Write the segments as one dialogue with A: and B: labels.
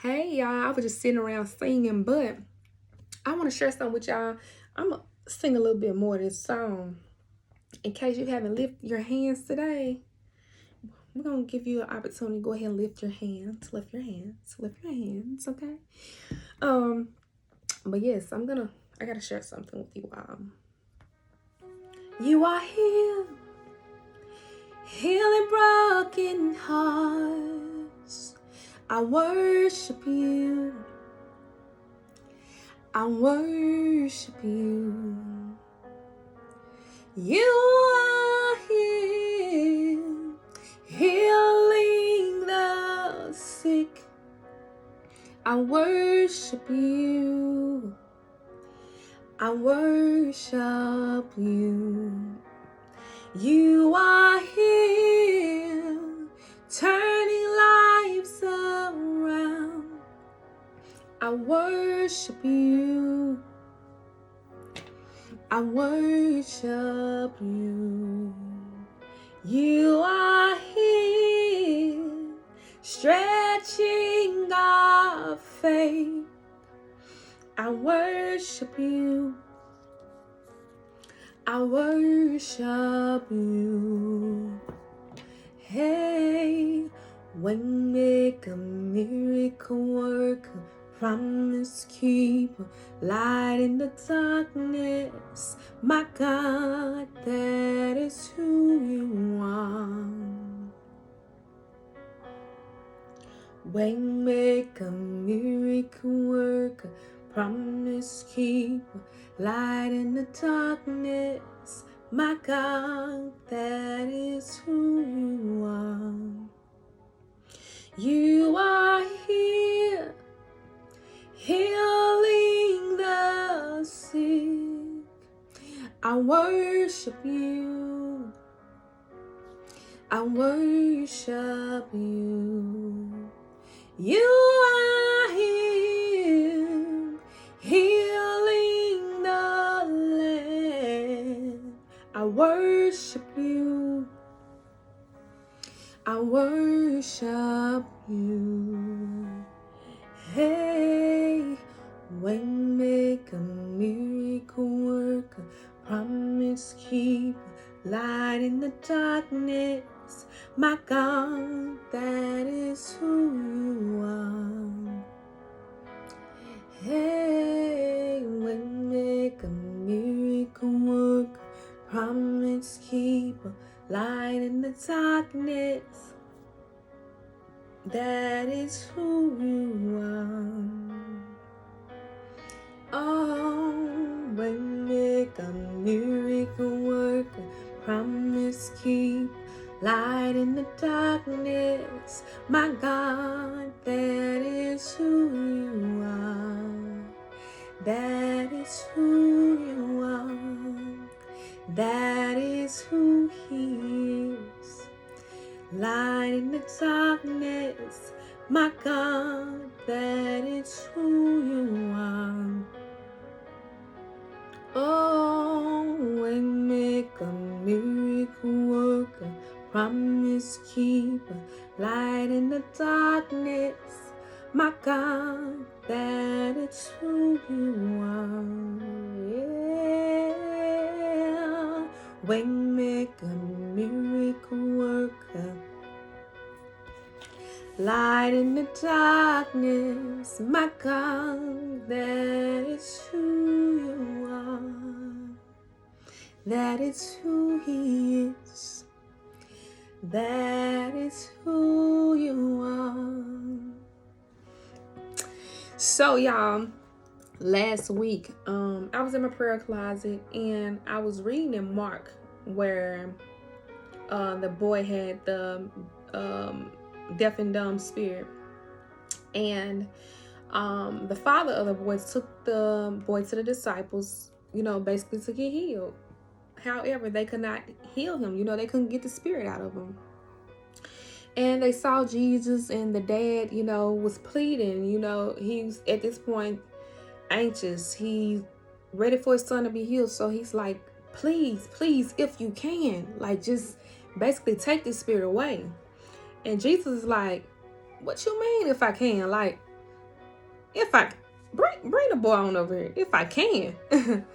A: Hey y'all, I was just sitting around singing, but I want to share something with y'all. I'm gonna sing a little bit more of this song. In case you haven't lifted your hands today, we're gonna give you an opportunity. Go ahead and lift your hands, okay? Um, but yes, I gotta share something with you. You are here, healing broken hearts. I worship you. I worship you. You are here, healing the sick. I worship you. I worship you. You are here, turning lives around. I worship you. I worship you. You are here, stretching our faith. I worship you. I worship you. Hey, when make a miracle worker, promise keeper, light in the darkness. My God, that is who you are. When make a miracle worker, promise keeper, light in the darkness. My God, that is who you are. You are here, healing the sick. I worship you. I worship you. You are here, healing the land. I worship you. I worship you. Hey, when make a miracle worker, promise keeper, light in the darkness. My God, that is who you are. Hey, when make a miracle worker, promise keeper, light in the darkness. That is who you are. Oh, when make a miracle worker, promise keep, light in the darkness. My God, that is who you are. That is who you are. That is who He is. Light in the darkness, my God, that is who you are. Oh, and make a miracle worker, promise keeper, light in the darkness, my God, that is who you are. Yeah, when make a miracle worker, light in the darkness, my God, that is who you are. That is who He is. That is who you are. So y'all, last week, I was in my prayer closet and I was reading in Mark where the boy had the deaf and dumb spirit, and the father of the boy took the boy to the disciples, basically to get healed. However, they could not heal him. They couldn't get the spirit out of him. And they saw Jesus, and the dad, was pleading. He's at this point anxious. He's ready for his son to be healed. So he's like, please, if you can, just basically take this spirit away. And Jesus is like, what you mean if I can? if I bring the boy on over here, if I can.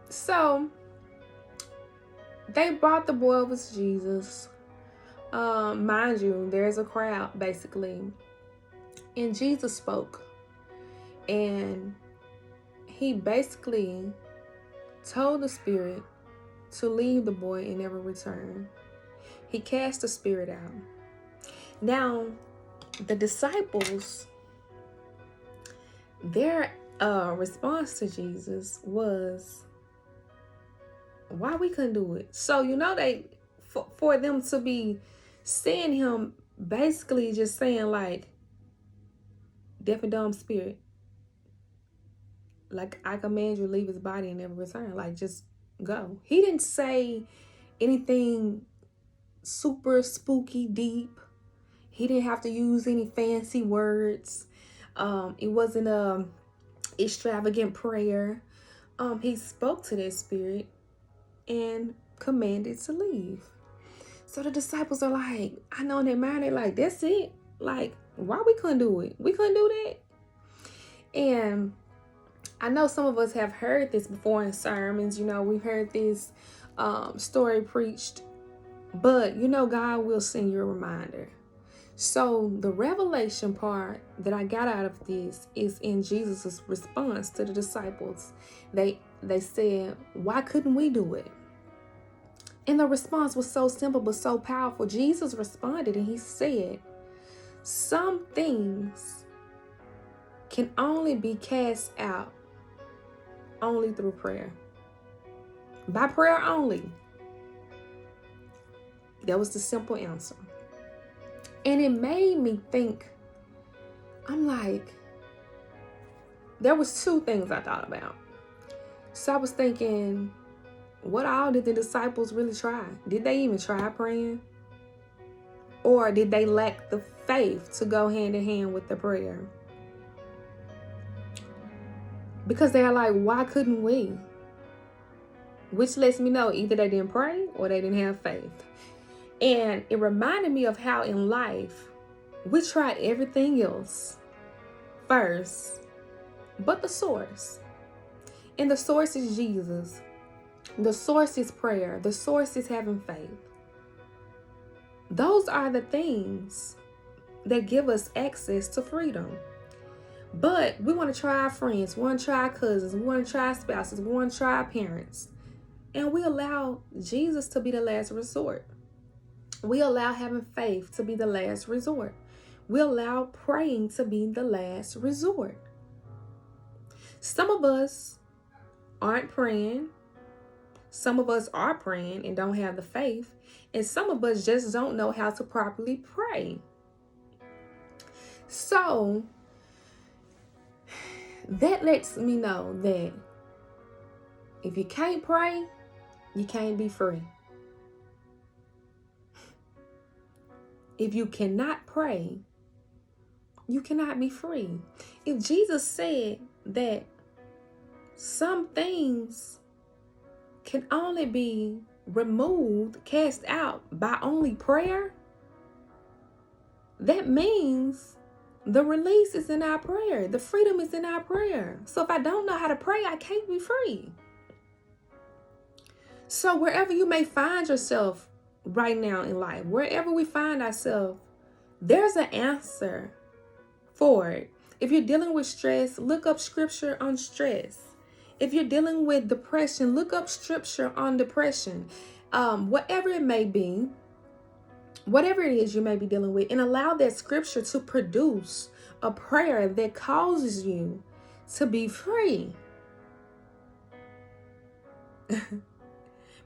A: So they brought the boy over to Jesus. Mind you, there's a crowd basically, and Jesus spoke, and he basically told the spirit to leave the boy and never return. He cast the spirit out. Now, the disciples, their response to Jesus was, why we couldn't do it? So, they, for them to be seeing him basically just saying like, deaf and dumb spirit, like, I command you to leave his body and never return. Like, just go. He didn't say anything super spooky deep. He didn't have to use any fancy words. It wasn't a extravagant prayer. He spoke to that spirit and commanded to leave. So the disciples are like, I know in their mind, they're like, that's it. Like, why we couldn't do it? We couldn't do that. And I know some of us have heard this before in sermons. We've heard this story preached. But, God will send you a reminder. So the revelation part that I got out of this is in Jesus' response to the disciples. They said, why couldn't we do it? And the response was so simple but so powerful. Jesus responded and he said, some things can only be cast out only through prayer. By prayer only. That was the simple answer. And it made me think, I'm like, there was two things I thought about. So I was thinking, what all did the disciples really try? Did they even try praying? Or did they lack the faith to go hand in hand with the prayer? Because they're like, why couldn't we? Which lets me know either they didn't pray or they didn't have faith. And it reminded me of how in life we tried everything else first, but the source. And the source is Jesus. The source is prayer. The source is having faith. Those are the things that give us access to freedom. But we want to try our friends. We want to try our cousins. We want to try our spouses. We want to try our parents. And we allow Jesus to be the last resort. We allow having faith to be the last resort. We allow praying to be the last resort. Some of us aren't praying. Some of us are praying and don't have the faith. And some of us just don't know how to properly pray. So that lets me know that if you can't pray, you can't be free. If you cannot pray, you cannot be free. If Jesus said that some things can only be removed, cast out by only prayer, that means the release is in our prayer. The freedom is in our prayer. So if I don't know how to pray, I can't be free. So wherever you may find yourself right now in life, wherever we find ourselves, there's an answer for it. If you're dealing with stress, look up scripture on stress. If you're dealing with depression, look up scripture on depression. Whatever it may be, whatever it is you may be dealing with, and allow that scripture to produce a prayer that causes you to be free.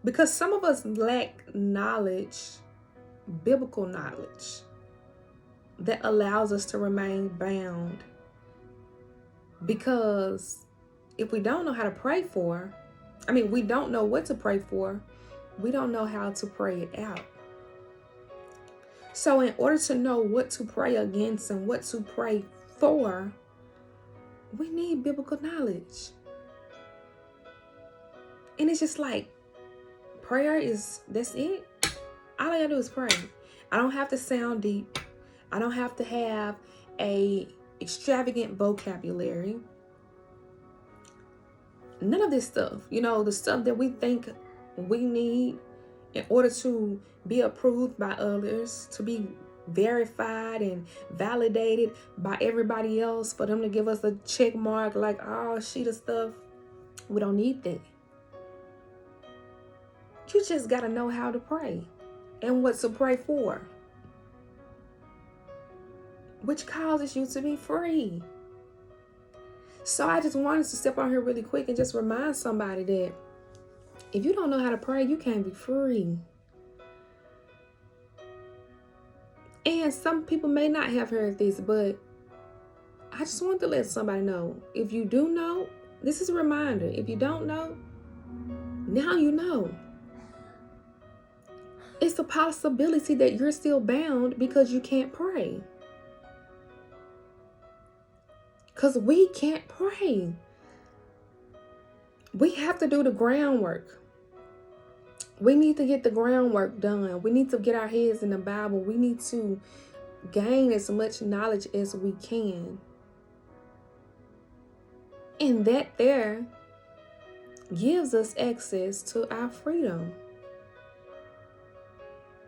A: Because some of us lack knowledge, biblical knowledge, that allows us to remain bound. Because if we don't know how to pray we don't know what to pray for, we don't know how to pray it out. So in order to know what to pray against and what to pray for, we need biblical knowledge. And it's just like, prayer that's it. All I gotta do is pray. I don't have to sound deep. I don't have to have a extravagant vocabulary. None of this stuff, the stuff that we think we need in order to be approved by others, to be verified and validated by everybody else, for them to give us a check mark like, oh, she the stuff. We don't need that. You just got to know how to pray and what to pray for, which causes you to be free. So I just wanted to step on here really quick and just remind somebody that if you don't know how to pray, you can't be free. And some people may not have heard this, but I just want to let somebody know. If you do know, this is a reminder. If you don't know, now you know. It's a possibility that you're still bound because you can't pray. Because we can't pray. We have to do the groundwork. We need to get the groundwork done. We need to get our heads in the Bible. We need to gain as much knowledge as we can. And that there gives us access to our freedom.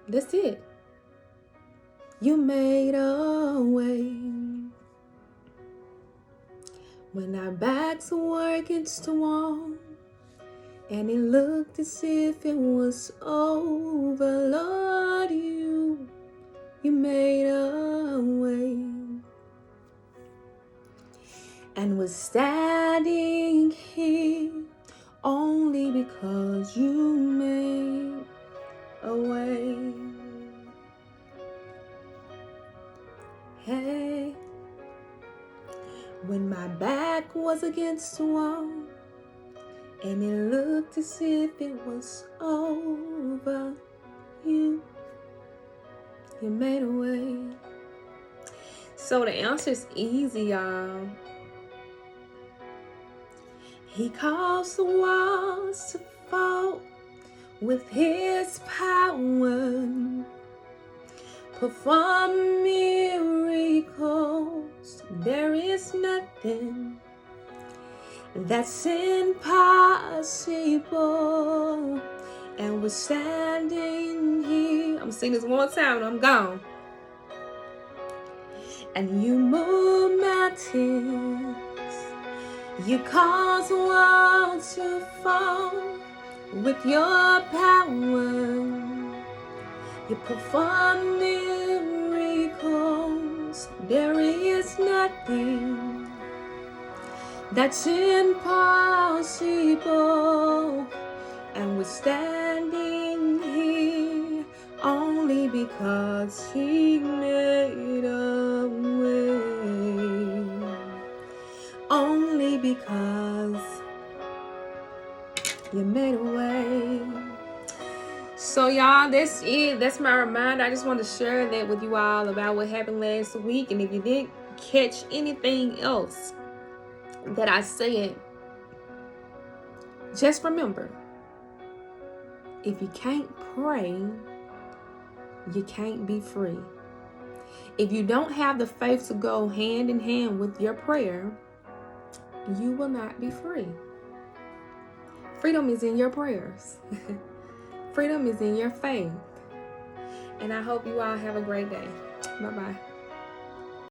A: That's it. You made a way when our backs were against the wall, and it looked as if it was over. Lord, you made a way, and we're standing here only because you made a way. Hey, when my back was against the wall, and it looked as if it was over, you made a way. So the answer is easy, y'all. He caused the walls to fall with his power, perform miracles. There is nothing that's impossible. And we're standing here. I'm singing this one time and I'm gone. And you move mountains. You cause walls to fall with your power. You perform miracles. There is nothing that's impossible. And we're standing here only because he made a way. Only because you made a way. So y'all, that's it. That's my reminder. I just wanted to share that with you all about what happened last week. And if you didn't catch anything else that I said, just remember, if you can't pray, you can't be free. If you don't have the faith to go hand in hand with your prayer, you will not be free. Freedom is in your prayers. Freedom is in your faith. And I hope you all have a great day. Bye-bye.